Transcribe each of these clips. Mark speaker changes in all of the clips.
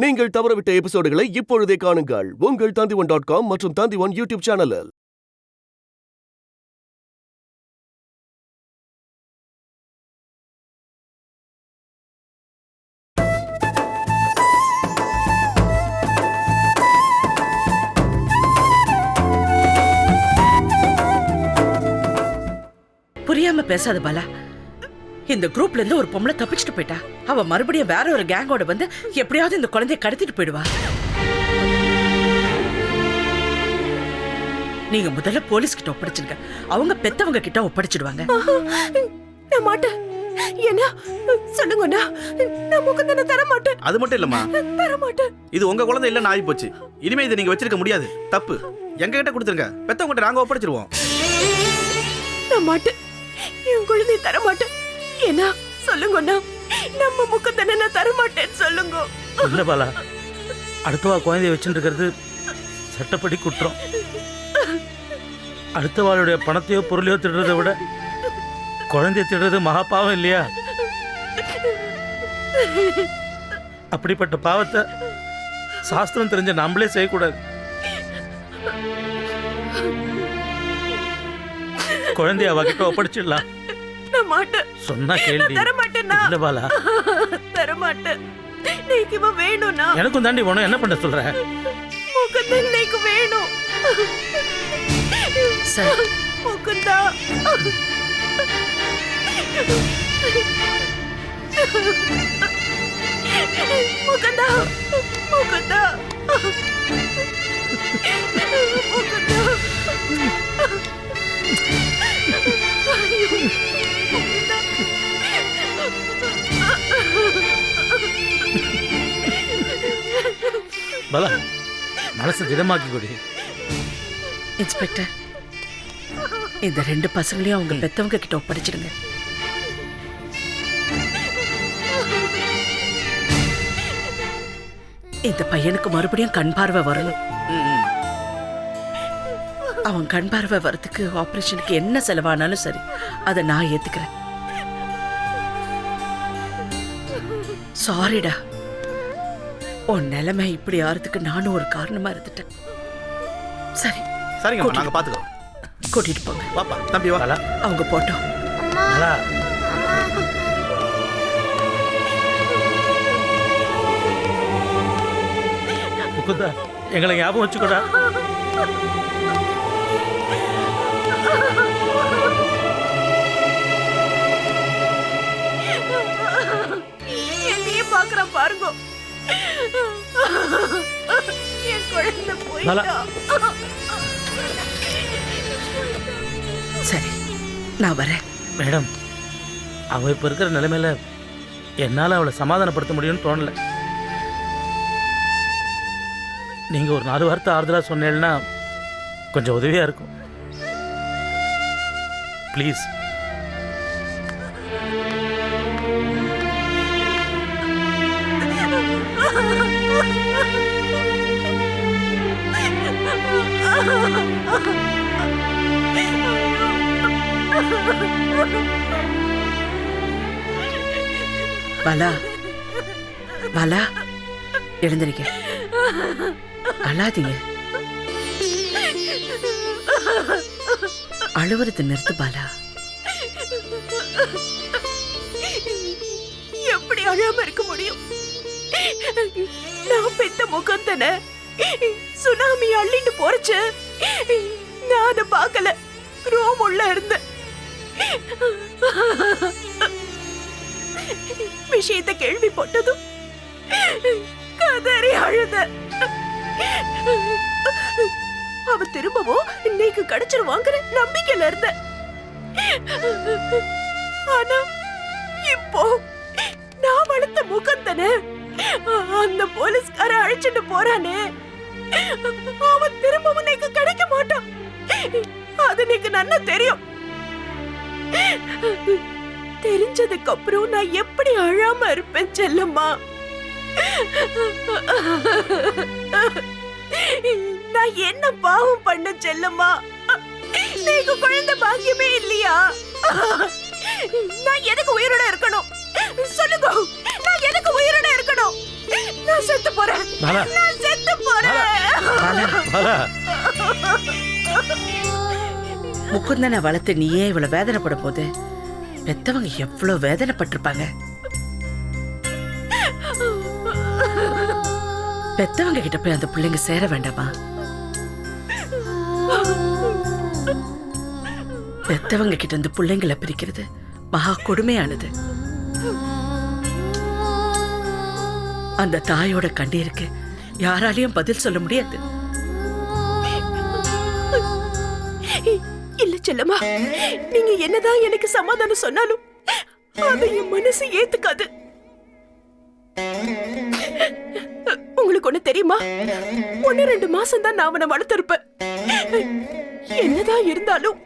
Speaker 1: நீங்கள் தவறவிட்ட எபிசோடுகளை இப்பொழுதே காணுங்கள் உங்கள் Tandivan.com மற்றும் Tandivan யூடியூப் சேனலில்.
Speaker 2: புரியாம பேசாத பாலா. இந்த குரூப்ல இருந்து ஒரு பொம்பளை தப்பிச்சுட்டு போயிட்டா. அவ மறுபடியும் வேற ஒரு கேங்கோட வந்து எப்படியாவது இந்த குழந்தைய கடத்திட்டு போயிடுவா. நீங்க முதல்ல போலீஸ் கிட்ட ஒப்படைச்சிருங்க. அவங்க பெத்தவங்க கிட்ட ஒப்படைச்சிடுவாங்க.
Speaker 3: நான் மாட்டேன். என்ன சொல்லுங்கண்ணா, நான் முகந்தனை தர மாட்டேன்.
Speaker 4: அது மட்டும் இல்லம்மா,
Speaker 3: தர மாட்டேன்.
Speaker 4: இது உங்க குழந்தை இல்லைன்னு ஆகி போச்சு. இனிமே இதை நீங்க வச்சிருக்க முடியாது. தப்பு. எங்க கிட்ட கொடுத்துருங்க. பெத்தவங்க நாங்க ஒப்படைச்சிருவோம்.
Speaker 3: நான் மாட்டேன். என் குழந்தைய தர மாட்டேன். என்ன சொல்லுங்கண்ணா, நம்ம முகந்தனை நான் தர மாட்டேன்னு சொல்லுங்க.
Speaker 5: இல்ல பாலா, அடுத்தவா குழந்தைய வச்சுட்டு இருக்கிறது சட்டப்படி குற்றம். அடுத்தவாளுடைய பணத்தையோ பொருளையோ திடுறதை விட குழந்தைய திடுறது மகா பாவம் இல்லையா? அப்படிப்பட்ட பாவத்தை சாஸ்திரம் தெரிஞ்ச நம்மளே செய்யக்கூடாது. குழந்தைய அவகிட்ட ஒப்படைச்சிடலாம்.
Speaker 3: நான் மாட்டேன்.
Speaker 5: சொன்னா கேள்வி.
Speaker 3: தர மாட்டேன்னா
Speaker 5: இல்ல பாலா,
Speaker 3: தர மாட்டேன். நீக்கு இவ வேணும்னா
Speaker 5: எனக்கும் தாண்டி வேணும். என்ன பண்ண சொல்ற?
Speaker 3: முகந்தன் நீக்கு வேணும்.
Speaker 2: சரி
Speaker 3: முகுந்தா, முகுந்தா, முகுந்தா, முகுந்தா.
Speaker 5: பாலா, மனசு திடமாக்கி கொடு.
Speaker 2: இன்ஸ்பெக்டர், இந்த ரெண்டு பசங்களையும் அவங்க பெத்தவங்க கிட்ட ஒப்படைச்சிடுங்க. இந்த பையனுக்கு மறுபடியும் கண் பார்வை வரணும். அவன் கண் பார்வை வரதுக்கு ஆபரேஷனுக்கு என்ன செலவானாலும் சரி, அதை நான் ஏத்துக்கிறேன். சாரிடா, உன் நிலைமை இப்படி ஆறதுக்கு நானும் ஒரு காரணமா இருந்துட்டேன். சரி
Speaker 4: சரிங்க, நாங்க பாத்துக்கிறோம்.
Speaker 2: கூட்டிட்டு போங்க.
Speaker 4: பாப்பா, தம்பி வா.
Speaker 5: பாலா,
Speaker 2: அவங்க போட்டோம்.
Speaker 5: பாலா, முகுந்தா, எங்களை ஞாபகம் வச்சுக்கூடா.
Speaker 3: என்னையே பாக்குற பாருங்க. என் குழந்தை போயிட்டா.
Speaker 2: சரி, நான் வரேன்.
Speaker 5: மேடம், அவ இப்ப இருக்கிற நிலைமையில என்னால அவளை சமாதானப்படுத்த முடியும்னு தோணல. நீங்க ஒரு 4 வார்த்தை ஆறுதலா சொன்னீங்கன்னா கொஞ்சம் உதவியா இருக்கும். ப்ளீஸ்.
Speaker 2: பாலா, பாலா, எழுந்திருக்க. அழாதீங்க. அழுவுறது நிறுத்து பாலா.
Speaker 3: எப்படி அழாம இருக்க முடியும்? நான் பெத்த முகந்தனை சுனாமி அள்ளிட்டு போறச்சு. நான் அதை பார்க்கல. ரோம் உள்ள இருந்த விஷயத்தை கேள்விப்பட்டதும் கதறி அழுத. அவ திரும்பவும் இன்னைக்கு கிடைச்சிருவாங்கிற நம்பிக்கையில இருந்த. ஆனா இப்போ நான் வளர்த்த முகந்தனை அந்த போலீஸ்கார அழைச்சிட்டு போறானே, அவன் திரும்பவும் நீக்கு கிடைக்க மாட்டான். அது நீக்கு நல்லா தெரியும். தெரிஞ்சதுக்கு அப்புறம் நான் எப்படி அழாம இருப்பேன் செல்லம்மா? நான் என்ன பாவம் பண்ண செல்லம்மா? நீக்கு குழந்தை பாக்கியமே இல்லையா? நான் எதுக்கு உயிரோட இருக்கணும் சொல்லுங்க? நான் எதுக்கு உயிரோட இருக்கணும்? நான் செத்து போறேன்.
Speaker 5: பாலா
Speaker 3: நான் செத்து போறேன்.
Speaker 5: பாலா
Speaker 2: முகுந்தனை வளர்த்து நீயே இவ்வளவு வேதனைப்படும் போது பெத்தவங்க எவ்வளவு வேதனைப்பட்டிருப்பாங்க. பெத்தவங்க கிட்ட போய் அந்த பிள்ளைங்க சேர வேண்டாமா? பெத்தவங்க கிட்ட இருந்து பிள்ளைங்களை பிரிக்கிறது மகா கொடுமையானது. அந்த தாயோட கண்ணீருக்கு யாராலையும் பதில் சொல்ல முடியாது.
Speaker 3: இல்ல செல்லம்மா, நீங்க என்னதான் எனக்கு சமாதானம் சொன்னாலும் அது என் மனசு ஏத்துக்காது. உங்களுக்கு ஒண்ணு தெரியுமா? 1-2 மாசம் தான் நான் அவனை வளர்த்திருப்பேன். என்னதான் இருந்தாலும்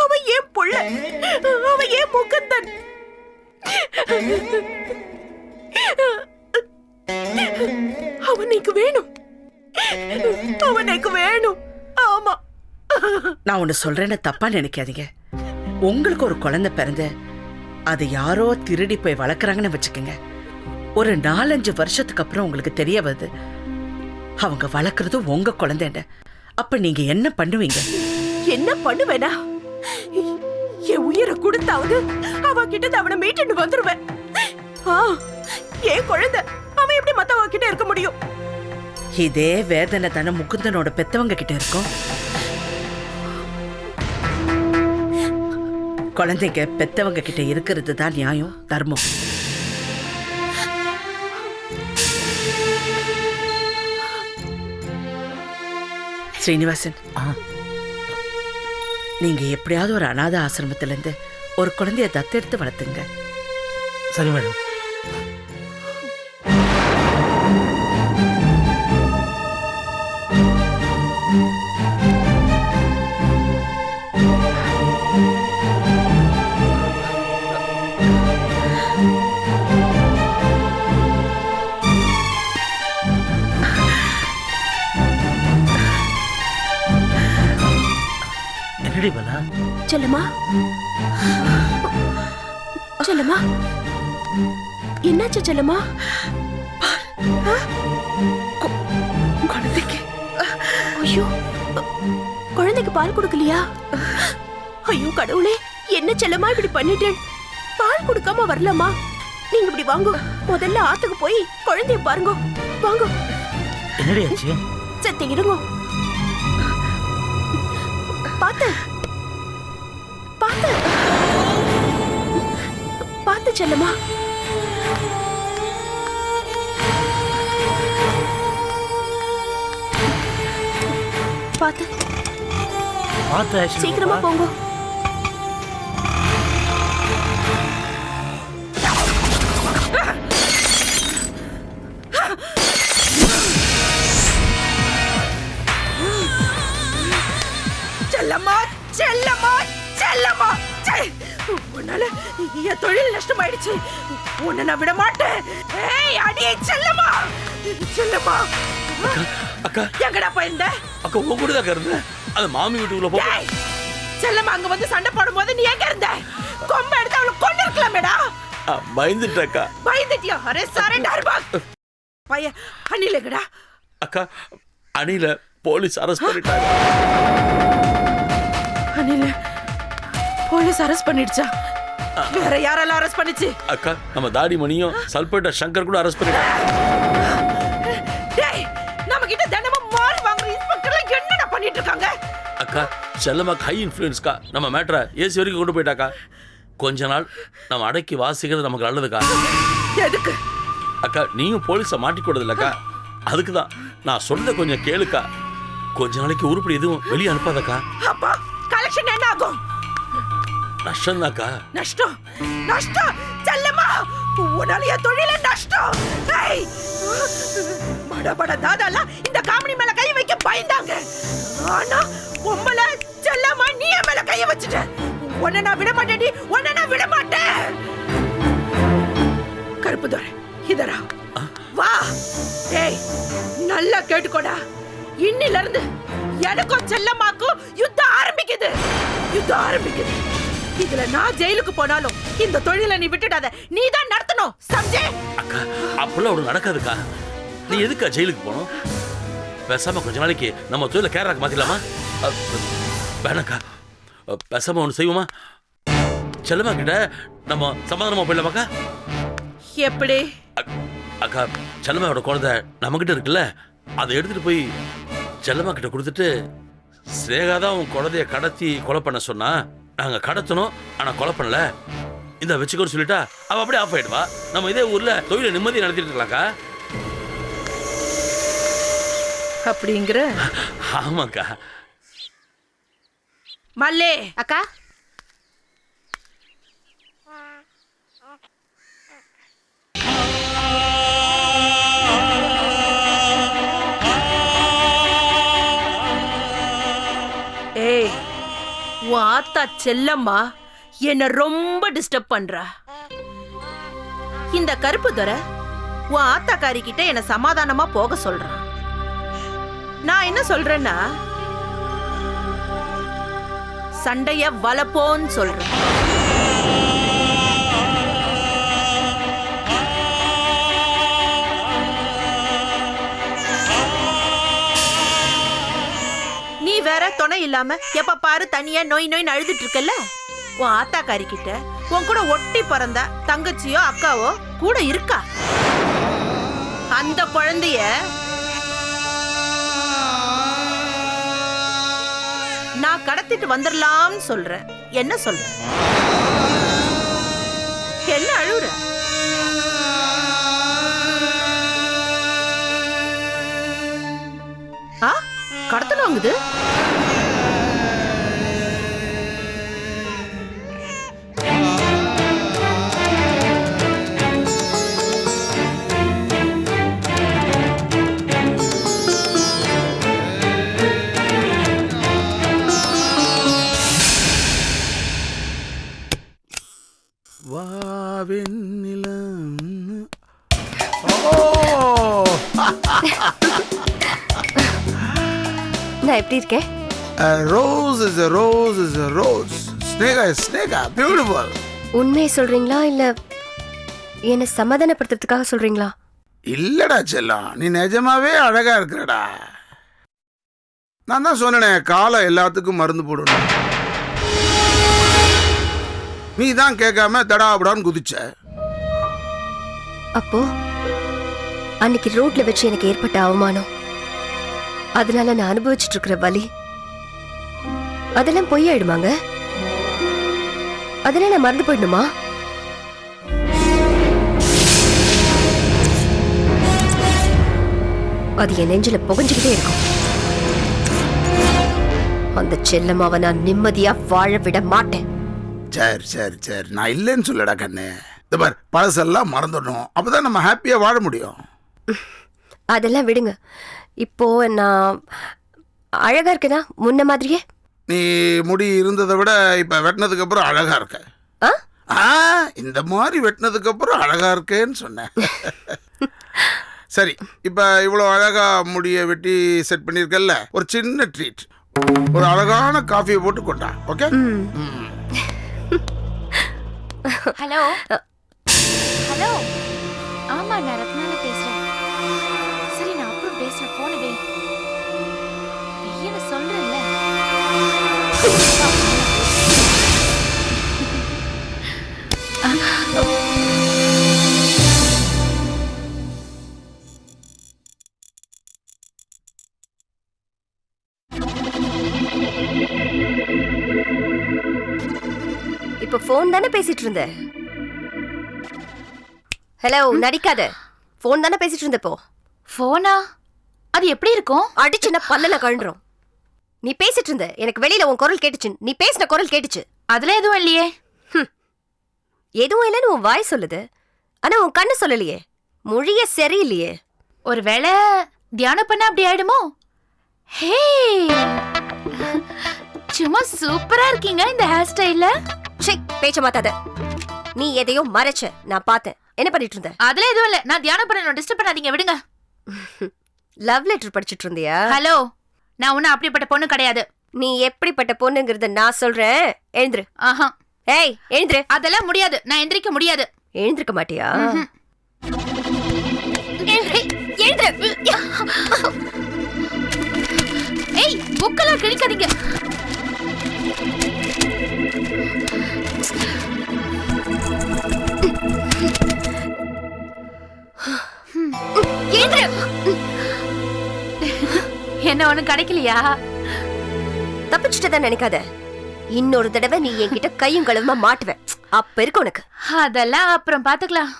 Speaker 3: அவன் ஏன் புள்ள, அவன் ஏன் முகந்தன். அவனுக்கு வேணும், அவனுக்கு வேணும். ஆமா,
Speaker 2: நான் ஒண்ணு சொல்றேன்னு தப்பா நினைக்காதீங்க. உங்களுக்கு ஒரு குழந்தை பிறந்து அது யாரோ திருடி போய் வளர்க்குறாங்கன்னு வச்சுக்கோங்க. ஒரு 4-5 வருஷத்துக்கு அப்புறம் உங்களுக்கு தெரிய வருது அவங்க வளர்க்கறது உங்க குழந்தைன்னு. அப்ப நீங்க என்ன பண்ணுவீங்க?
Speaker 3: என்ன பண்ணுவேனா? என் உயிரை கொடுத்தாவது அவகிட்ட அவனை மீட்டு வந்துருவேன். என் குழந்தை அவன் எப்படி மத்தவங்க கிட்ட இருக்க முடியும்?
Speaker 2: இதே வேதனை தானே முகுந்தனோட பெத்தவங்க கிட்ட இருக்கும். குழந்தைங்க பெத்தவங்க கிட்ட இருக்கிறது தான் நியாயம், தர்மம். ஸ்ரீனிவாசன், நீங்க எப்படியாவது ஒரு அநாத ஆசிரமத்துல இருந்து ஒரு குழந்தைய தத்தெடுத்து வளர்த்துங்க.
Speaker 5: சரி மேடம். என்னடி பாலா?
Speaker 3: செல்லம்மா, செல்லம்மா, என்னாச்சு செல்லம்மா?
Speaker 2: குழந்தைக்கு
Speaker 3: ஐயோ, குழந்தைக்கு பால் கொடுக்கலையா? ஐயோ கடவுளே, என்ன செல்லம்மா இப்படி பண்ணிட்டேன்? பால் கொடுக்காம வரலாமா? நீங்க இப்படி வாங்க, முதல்ல ஆத்துக்கு போய் குழந்தைய பாருங்க. வாங்க.
Speaker 5: என்னடி ஆச்சு?
Speaker 3: சத்தி இருங்க. பாத்து பாத்து பாத்து செல்லம்மா. பாத்து
Speaker 5: பார்த்து
Speaker 3: சீக்கிரமா போங்க.
Speaker 2: செல்லம்மா, செல்லம்மா, செல்லம்மா, உன்னால என் தொழில் நஷ்டமாயிடுச்சு. உன்னை நான் விட மாட்டேன். ஏய் அடியே செல்லம்மா, செல்லம்மா.
Speaker 5: அக்கா
Speaker 2: எங்கடா போயிருந்த?
Speaker 5: அக்கா உங்க கூட தான் இருந்தேன். அது மாமி வீட்டுக்குள்ள போ.
Speaker 2: செல்லம்மா அங்க வந்து சண்டை போடும்போது நீ எங்க இருந்த? கொம்பை எடுத்து அவளை கொண்டு இருக்கலாமேடா.
Speaker 5: பயந்துட்டேக்கா.
Speaker 2: பயந்துட்டியா? அரே சரண்டர் பாக். பைய அணில் எங்கடா?
Speaker 5: அக்கா அணில போலீஸ் அரெஸ்ட் பண்ணிட்டாங்க.
Speaker 2: அணில போலீஸ் அரெஸ்ட் பண்ணிடுச்சா? வேற யாரெல்லாம் அரெஸ்ட் பண்ணிச்சு?
Speaker 5: அக்கா நம்ம தாடி மணியும் சல்பேட்டா சங்கர் கூட அரெஸ்ட் பண்ணிட்டாங்க.
Speaker 2: டேய், நம்ம கிட்ட தினமும் மால் வாங்குற இன்ஸ்பெக்டர்லாம் என்னடா பண்ணிட்டு இருக்காங்க?
Speaker 5: அக்கா செல்லம்மாக்கு ஹை இன்ஃப்ளூயன்ஸ்க்கா. நம்ம மேட்டரை ஏசி வரைக்கும் கொண்டு போயிட்டாக்கா. கொஞ்ச நாள் நம்ம அடக்கி வாசிக்கிறது நமக்கு நல்லதுக்கா.
Speaker 2: எதுக்கு?
Speaker 5: அக்கா நீயும் போலீஸை மாட்டிக்கூடாது இல்லக்கா. அதுக்கு தான் நான் சொல்றத கொஞ்சம் கேளுக்கா. கொஞ்ச நாளைக்கு உருப்படி எதுவும் வெளியே அனுப்பாதக்கா.
Speaker 2: அப்பா கலெக்ஷன் என்ன ஆகும்?
Speaker 5: நஷ்டம் தாக்கா.
Speaker 2: நஷ்டம், நஷ்டம். செல்லம்மா, உன்னால என் தொழில நஷ்டம். ஏய், பட தாதாலாம் இந்த காமெடி மேல கை வைக்க பயந்தாங்க. ஆனா உம்மல செல்லம்மா நீ என் மேல கைய வச்சுட்ட. உன்னை நான் விட மாட்டேடி, உன்னை நான் விட மாட்டேன். கருப்பு தோரை இதரா வா. ஏய் நல்லா கேட்டுக்கோடா. இன்னில இருந்து எனக்கும் செல்லம்மாக்கும் யுத்தம் ஆரம்பிக்குது. யுத்தம் ஆரம்பிக்குது. இதுல நான் ஜெயிலுக்கு போனாலும் இந்த தொழிலை நீ விட்டுடாத. நீ தான் நடத்தணும். சம்ஜே?
Speaker 5: அக்கா அப்பெல்லாம் ஒரு நடக்காதுக்கா. நீ எதுக்கா ஜெயிலுக்கு போகணும்? பேசாம கொஞ்ச நாளைக்கு நம்ம தொழில கேரளாக்கு மாத்திடலாமா? வேணாக்கா, பேசாம ஒன்று செய்வோமா? செல்லம்மா கிட்ட நம்ம சமாதானமா போயிடலாமாக்கா?
Speaker 2: எப்படி?
Speaker 5: அக்கா, செல்லம்மாவோட குழந்தை நம்ம கிட்ட இருக்குல்ல, அதை எடுத்துட்டு போய் செல்லம்மா கிட்ட கொடுத்துட்டு, ஸ்னேகாதான் உன் குழந்தைய கடத்தி கொலை பண்ண சொன்னா, நாங்க கடத்தணும் ஆனா கொலை பண்ணல, இந்த வச்சுக்கோன்னு சொல்லிட்டா அவ அப்படியே ஆஃப் ஆயிடுவா. நம்ம இதே ஊர்ல தொழிலை நிம்மதி நடத்திட்டு இருக்கலாம்க்கா.
Speaker 2: அப்படிங்கிற?
Speaker 5: ஆமாக்கா.
Speaker 2: மல்லே
Speaker 3: அக்கா,
Speaker 2: ஏய், உன் ஆத்தா செல்லம்மா என்ன ரொம்ப டிஸ்டர்ப் பண்றா. இந்த கருப்பு துரை உன் ஆத்தாக்காரி கிட்ட என்ன சமாதானமா போக சொல்றான். நான் என்ன சொல்றேன்னா, சண்டைய வளப்போன்னு சொல்றேன். நீ வேற துணை இல்லாம எப்ப பாரு தனியா நோய் நோய் அழுதுட்டு இருக்கல. உன் ஆத்தாக்காரி கிட்ட உன் கூட ஒட்டி பிறந்த தங்கச்சியோ அக்காவோ கூட இருக்கா. அந்த குழந்தைய நான் கடத்திட்டு வந்துடலாம்னு சொல்றேன். என்ன சொல்ற? என்ன அழுகுற? கடத்தணுங்குது.
Speaker 3: நான் எப்படி இருக்கேன்?
Speaker 6: Rose is a rose is a rose. Snega is snega. Beautiful.
Speaker 3: உண்மையை சொல்றீங்களா இல்ல என்ன சமாதானப்படுத்துறதுக்காக சொல்றீங்களா?
Speaker 6: இல்லடா செல்லம், நீ நிஜமாவே அழகா இருக்கிறடா. நான் தான் சொன்னேனே, காலம் எல்லாத்துக்கும் மருந்து போடணும். நீ தான் கேட்காம தடாபடான்னு குதிச்ச.
Speaker 3: அப்போ அன்னைக்கு ரோட்ல வச்சு எனக்கு ஏற்பட்ட அவமானம், அதனால நான் அனுபவிச்சுட்டு இருக்கிற வலி, அதெல்லாம் பொய்யாயிடுமாங்க? அதெல்லாம் நான் மறந்து போயிடணுமா? அது என் நெஞ்சில புகஞ்சுக்கிட்டே இருக்கும். அந்த செல்லம்மாவை நான் நிம்மதியா வாழ விட மாட்டேன்.
Speaker 6: சரி சரி சரி, நான் இல்லைன்னு சொல்லடா கண்ணு. இந்த பார், பழசெல்லாம் மறந்துடணும், அப்பதான் நம்ம ஹாப்பியா வாழ முடியும்.
Speaker 3: அதெல்லாம் விடுங்க. இப்போ நான் அழகா இருக்கேனா முன்ன மாதிரியே?
Speaker 6: நீ முடி இருந்ததை விட இப்ப வெட்டினதுக்கு அப்புறம் அழகா இருக்க. இந்த மாதிரி வெட்டினதுக்கு அப்புறம் அழகா இருக்கேன்னு சொன்னேன். சரி, இப்ப இவ்வளவு அழகா முடிய வெட்டி செட் பண்ணிருக்கல்ல, ஒரு சின்ன ட்ரீட், ஒரு அழகான காஃபியை போட்டு கொண்டா. ஓகே?
Speaker 7: ஹலோ ஹலோ, ஆமா நான் ரத்னால பேசுறேன். சரி, நான் அப்புறம் பேசுறேன், போன வை. வெய்யன்னு சொல்றேன்ல.
Speaker 3: இப்ப போன் தானே பேசிட்டு இருந்த? ஹலோ, நடிக்காத. போன் தானே பேசிட்டு இருந்தப்போ.
Speaker 7: போனா? அது எப்படி இருக்கும்?
Speaker 3: அடிச்சுன்னா பல்லல கழண்டுரும். நீ பேசிட்டு இருந்த, எனக்கு வெளியில உன் குரல் கேட்டுச்சு, நீ பேசின குரல் கேட்டுச்சு.
Speaker 7: அதுல எதுவும் இல்லையே.
Speaker 3: எதுவும் இல்லைன்னு உன் வாய் சொல்லுது, ஆனா உன் கண்ணு சொல்லலையே. மொழிய சரியில்லையே.
Speaker 7: ஒருவேளை தியானம் பண்ண அப்படி ஆயிடுமோ? ஹே, சும்மா சூப்பரா இருக்கீங்க இந்த ஹேர் ஸ்டைல்ல.
Speaker 3: பேச்ச மாத்தாத. நீ எதையோ மறைச்ச, நான் பார்த்தேன். என்ன பண்ணிட்டு இருந்த?
Speaker 7: அதுல எதுவும் இல்ல, நான் தியானம் பண்ணணும், டிஸ்டர்ப் பண்ணாதீங்க, விடுங்க.
Speaker 3: லவ் லெட்டர் படிச்சிட்டு இருந்தியா?
Speaker 7: ஹலோ, நான் ஒன்னும் அப்படிப்பட்ட பொண்ணு கிடையாது.
Speaker 3: நீ எப்படிப்பட்ட பொண்ணுங்கிறத நான் சொல்றேன். எழுந்துரு.
Speaker 7: ஆஹா.
Speaker 3: ஏய், எழுந்துரு.
Speaker 7: அதெல்லாம் முடியாது, நான் எந்திரிக்க முடியாது.
Speaker 3: எழுந்திருக்க மாட்டியா?
Speaker 7: எழுந்துரு. ஏய், புக்கெல்லாம் கிழிக்காதீங்க. என்ன ஒண்ணு கிடைக்கலையா?
Speaker 3: தப்பிச்சுட்டதான் நினைக்காத. இன்னொரு தடவை நீ என்கிட்ட கையும் கழுவுமா மாட்டுவேன். அப்ப இருக்கு உனக்கு.
Speaker 7: அதெல்லாம் அப்புறம் பாத்துக்கலாம்.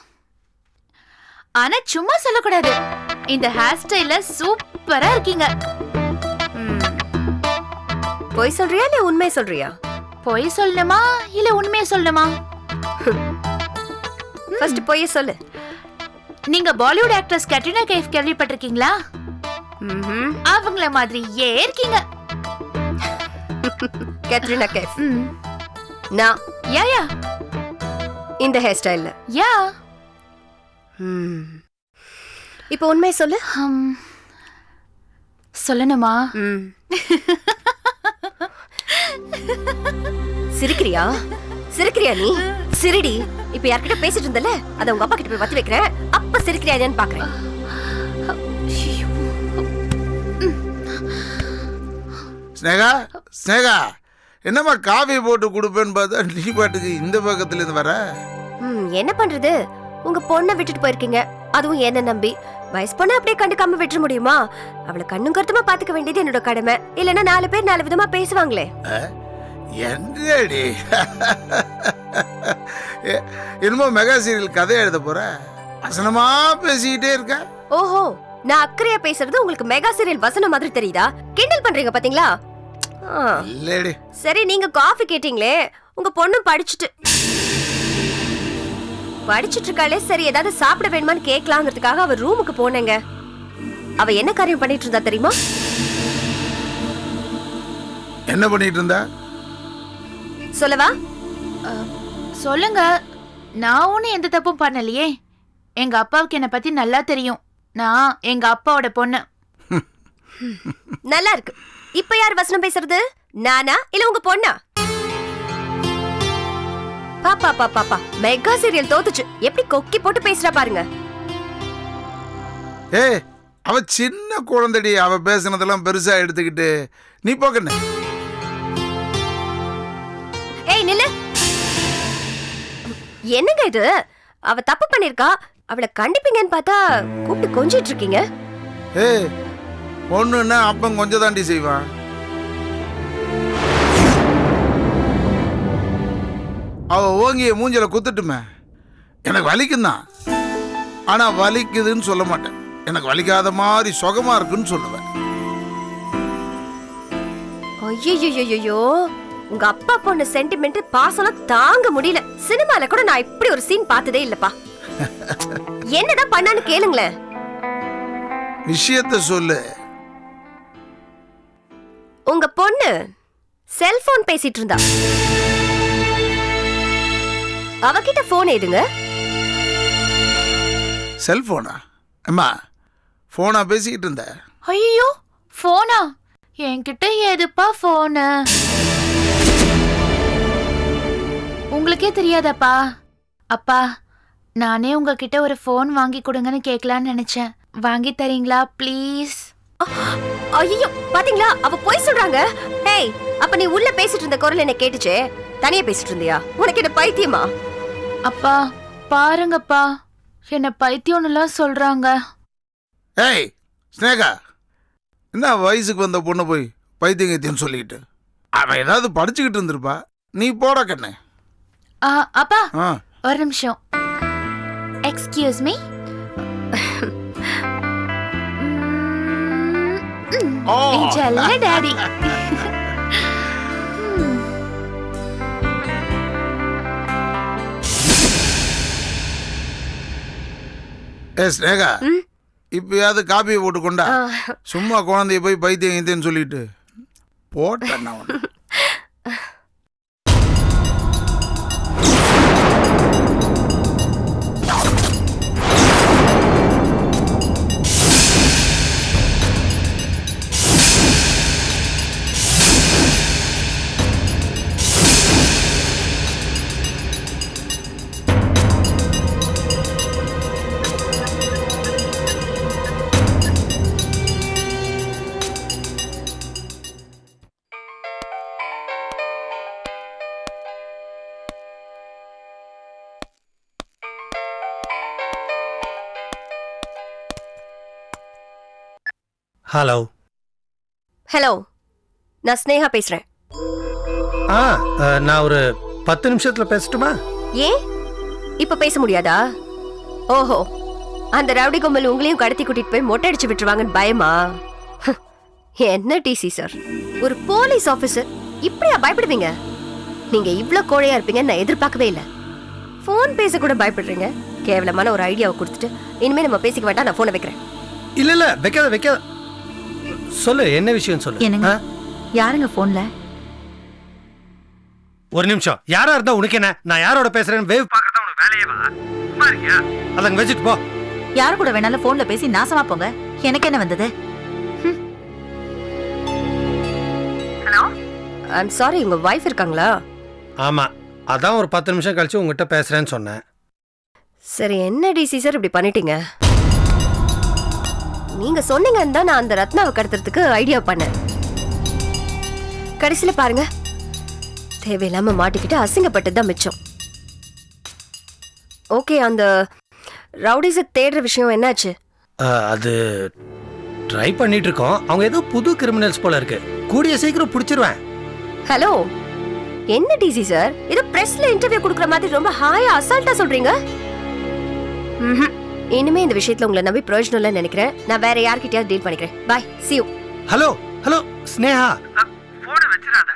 Speaker 7: ஆனா சும்மா சொல்லக்கூடாது. இந்த ஹேர் ஸ்டைல்ல சூப்பரா இருக்கீங்க.
Speaker 3: பொய் சொல்றியா இல்ல உண்மை சொல்றியா?
Speaker 7: பொய் சொல்லணுமா இல்ல உண்மையை சொல்லணுமா?
Speaker 3: ஃபர்ஸ்ட் பொய்ய சொல்லு.
Speaker 7: நீங்க பாலிவுட் ஆக்ட்ரஸ் கேட்ரினா கைஃப் கேள்விப்பட்டிருக்கீங்களா? அவங்கள மாதிரியே இருக்கீங்க.
Speaker 3: கேட்ரினா கைஃப். நான்
Speaker 7: யா
Speaker 3: இந்த ஹேர் ஸ்டைல்ல.
Speaker 7: யா.
Speaker 3: இப்போ உண்மை சொல்லு.
Speaker 7: சொல்லணுமா?
Speaker 3: சிரிக்கிறியா? சிரிக்கிறியா நீ? சிரிடி. இப்ப யார்கிட்ட பேசிட்டு இருந்தல, அத உங்க அப்பா கிட்ட போய் வத்தி வைக்கிறேன். அப்ப சிரிக்கிறியான்னு பாக்குறேன்.
Speaker 6: ஸ்னேகா, ஸ்னேகா, என்னம்மா காஃபி போட்டு கொடுப்பேன்னு பார்த்தா நீ பாட்டுக்கு இந்த பக்கத்துல இருந்து வர.
Speaker 3: என்ன பண்றது? உங்க பொண்ணை விட்டுட்டு போயிருக்கீங்க, அதுவும் என்ன நம்பி. வயசு பொண்ணை அப்படியே கண்டுக்காம விட்டுற முடியுமா? அவளை கண்ணும் கருத்துமா பாத்துக்க வேண்டியது என்னோட கடமை. இல்லன்னா 4 பேர் 4 விதமா பேசுவாங்களே.
Speaker 6: என்னடி என்னமோ மெகா சீரியல் கதை எழுத போற, வசனமா பேசிக்கிட்டே இருக்க.
Speaker 3: ஓஹோ, நான் அக்கறையா பேசுறது உங்களுக்கு மெகா சீரியல் வசனம் மாதிரி தெரியுதா? கிண்டல் பண்றீங்க பாத்தீங்களா?
Speaker 6: இல்லடி.
Speaker 3: சரி, நீங்க காஃபி கேட்டீங்களே, உங்க பொண்ணு படிச்சுட்டு இருக்காளே. சரி, ஏதாவது சாப்பிட வேணுமான்னு கேட்கலாங்கிறதுக்காக அவ ரூமுக்கு போனேங்க. அவ என்ன காரியம் பண்ணிட்டு இருந்தா தெரியுமா?
Speaker 6: என்ன பண்ணிட்டு இருந்தா
Speaker 3: சொல்லவா?
Speaker 7: சொல்லுங்க. நான் ஒன்னும் எந்த தப்பும் பண்ணலையே. எங்க அப்பாவுக்கு என்ன பத்தி நல்லா தெரியும். நான் எங்க அப்பாவோட பொண்ணு.
Speaker 3: நல்லா இருக்கு. இப்ப யார் வசனம் பேசுறது? நானா இல்ல உங்க பொண்ணா? பாப்பா பாப்பா, மெகா சீரியல் தோத்துச்சு. எப்படி கொக்கி போட்டு பேசுறா பாருங்க.
Speaker 6: அவ சின்ன குழந்தைடி. அவ பேசுனதெல்லாம் பெருசா எடுத்துக்கிட்டு நீ போக்கண்ண.
Speaker 3: ஏய் நில்லு. என்னங்க இது? அவ தப்பு பண்ணிருக்கா. அவளை கண்டிப்பீங்கன்னு பார்த்தா கூப்பிட்டு கொஞ்சிட்டு இருக்கீங்க.
Speaker 6: பொண்ணுன்னா அப்பன் கொஞ்சம் தாண்டி செய்வான். அவ ஓங்கிய மூஞ்சில குத்துட்டுமே. எனக்கு வலிக்கும் தான், ஆனா வலிக்குதுன்னு சொல்ல மாட்டேன். எனக்கு வலிக்காத மாதிரி சுகமா இருக்குன்னு சொல்லுவேன்.
Speaker 3: ஐயோ, உங்க அப்பா பொண்ணு சென்டிமெண்ட் பாசம் தாங்க முடியல. சினிமால கூட நான் இப்படி ஒரு சீன் பார்த்ததே இல்லப்பா. என்னதான் பண்ணான்னு கேளுங்களேன்.
Speaker 6: விஷயத்த சொல்லு.
Speaker 3: உங்க பொண்ணு செல்போன் பேசிட்டு இருந்தா. அவகிட்ட போன் ஏதுங்க?
Speaker 6: செல்போனா? அம்மா, போனா பேசிக்கிட்டு இருந்த?
Speaker 7: ஐயோ, போனா? என்கிட்ட எதுப்பா போனு? உங்களுக்கே தெரியாதப்பா? அப்பா, நானே உங்ககிட்ட ஒரு போன் வாங்கி கொடுங்கன்னு கேட்கலான்னு நினைச்சேன். வாங்கி தரீங்களா ப்ளீஸ்?
Speaker 3: ஐயோ, பாத்தீங்களா, அவ போய் சொல்றாங்க. ஏய், அப்ப நீ உள்ள பேசிட்டு இருந்த குரல் என்ன கேட்டுச்சே? தனியா பேசிட்டு இருந்தியா? உனக்கு என்ன பைத்தியமா?
Speaker 7: அப்பா பாருங்கப்பா, என்ன பைத்தியம்னுலாம் சொல்றாங்க.
Speaker 6: ஏய் ஸ்னேகா, என்ன வயசுக்கு வந்த பொண்ணு போய் பைத்தியம் கத்தியன்னு சொல்லிக்கிட்டு? அவன் ஏதாவது படிச்சுக்கிட்டு இருந்திருப்பா. நீ போட கண்ணு.
Speaker 7: அப்பா ஒரு நிமிஷம். Excuse me. செல்ல டாடி.
Speaker 6: ஸ்னேகா, இப்பயாவது காப்பியை போட்டு கொண்டா. சும்மா குழந்தைய போய் பைத்தியம் கத்தியன்னு சொல்லிட்டு போட்டேன்.
Speaker 8: ஹலோ.
Speaker 9: ஹலோ, நான் ஸ்னேகா பேசுறேன்.
Speaker 8: நான் ஒரு 10 நிமிஷத்துல பேசட்டுமா?
Speaker 9: ஏன் இப்ப பேச முடியாதா? ஓஹோ, அந்த ரவுடி கும்பல் உங்களையும் கடத்தி கூட்டிட்டு போய் மொட்டை அடிச்சு விட்டுருவாங்கன்னு பயமா? என்ன டிசி சார், ஒரு போலீஸ் ஆபீசர் இப்படியா பயப்படுவீங்க? நீங்க இவ்ளோ கோழையா இருப்பீங்கன்னு நான் எதிர்பார்க்கவே இல்லை. போன் பேச கூட பயப்படுறீங்க. கேவலமான ஒரு ஐடியாவை கொடுத்துட்டு இனிமே நம்ம பேசிக்க வேண்டாம், நான் போனை வைக்கிறேன்.
Speaker 8: இல்ல வைக்காத. சொல்லு, என்ன விஷயம் சொல்லு.
Speaker 10: என்னங்க யாருங்க போன்ல?
Speaker 8: ஒரு நிமிஷம். யாரா இருந்தா உனக்கு என்ன? நான் யாரோட பேசுறேன்னு வேவ் பாக்குறதா உனக்கு வேலையேவா? சும்மா இருக்கியா? அதங்க வச்சிட்டு போ.
Speaker 10: யாரு கூட வேணாலும் போன்ல பேசி நாசமா போங்க. எனக்கு என்ன வந்தது?
Speaker 9: ஹலோ, ஐம் சாரி, உங்க வைஃப் இருக்காங்களா?
Speaker 8: ஆமா, அதான் ஒரு 10 நிமிஷம் கழிச்சு உங்ககிட்ட பேசுறேன்னு சொன்னேன்.
Speaker 9: சரி, என்ன டிசி சார் இப்படி பண்ணிட்டீங்க? நீங்க சொன்னீங்கன்னு தான் நான் அந்த ரத்னாவை கடத்துறதுக்கு ஐடியா பண்ணேன். கடைசியில பாருங்க, தேவையில்லாம மாட்டிக்கிட்டு அசிங்கப்பட்டு தான் மிச்சம். ஓகே, அந்த ரவுடிஸை தேடுற விஷயம் என்னாச்சு?
Speaker 8: அது ட்ரை பண்ணிட்டு இருக்கோம். அவங்க ஏதோ புது கிரிமினல்ஸ் போல இருக்கு. கூடிய சீக்கிரம் பிடிச்சிருவேன்.
Speaker 9: ஹலோ, என்ன டிசி சார், ஏதோ பிரஸ்ல இன்டர்வியூ கொடுக்குற மாதிரி ரொம்ப ஹாயா அசால்ட்டா சொல்றீங்க. இனிமே இந்த விஷயத்துல உங்களை நம்பி பிரயோஜனம் இல்லைன்னு நினைக்கிறேன். நான் வேற யார்கிட்டயாவது டீல் பண்ணிக்கிறேன். Bye, see you.
Speaker 8: Hello Sneha, போனை வச்சிராத.